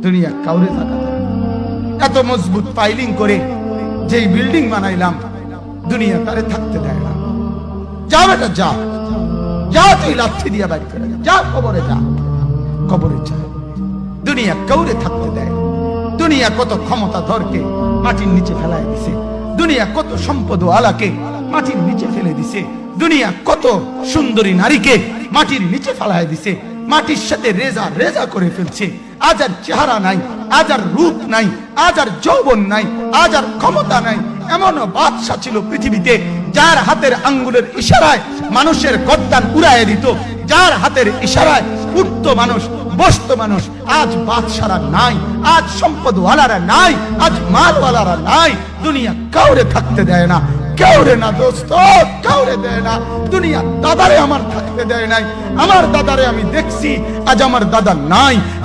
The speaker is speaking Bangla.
দুনিয়া কাউরে থাকা দেয় না। এত মজবুত ফাইলিং করে যেই বিল্ডিং বানাইলাম দুনিয়া তারে থাকতে দেয় না। যা বেটা যা, যা তুই লাথি দিয়া বাড়ি করে যা, কবরে যা, কবরে যা। দুনিয়া কাউরে থাকতে দেয় না। দুনিয়া কত ক্ষমতা ধরকে মাটির নিচে ফেলায় দিছে, দুনিয়া কত সম্পদ আলাকে মাটির নিচে ফেলে দিছে, দুনিয়া কত সুন্দরী নারীকে মাটির নিচে ফেলায় দিছে, মাটির সাথে রেজা রেজা করে ফেলছে। আজ আর চেহারা নাই, আজ আর রূপ নাই, আজ আর যৌবন নাই, আজ আর ক্ষমতা নাই। এমন বাদশা ছিল পৃথিবীতে যার হাতের আঙ্গুলের ইশারায় মানুষের গর্দান উড়াইয়া দিত, যার হাতের ইশারায় উঠতো মানুষ, বসতো মানুষ। আজ বাদশারা নাই, আজ সম্পদওয়ালারা নাই, আজ মালওয়ালারা নাই। দুনিয়া কাউরে থাকতে দেয় না, কাউরে না দোস্ত, কাউরে দেয় না। দুনিয়া দাদারে আমার থাকতে দেয় নাই। আমার দাদারে আমি দেখছি, আজ আমার দাদা নাই।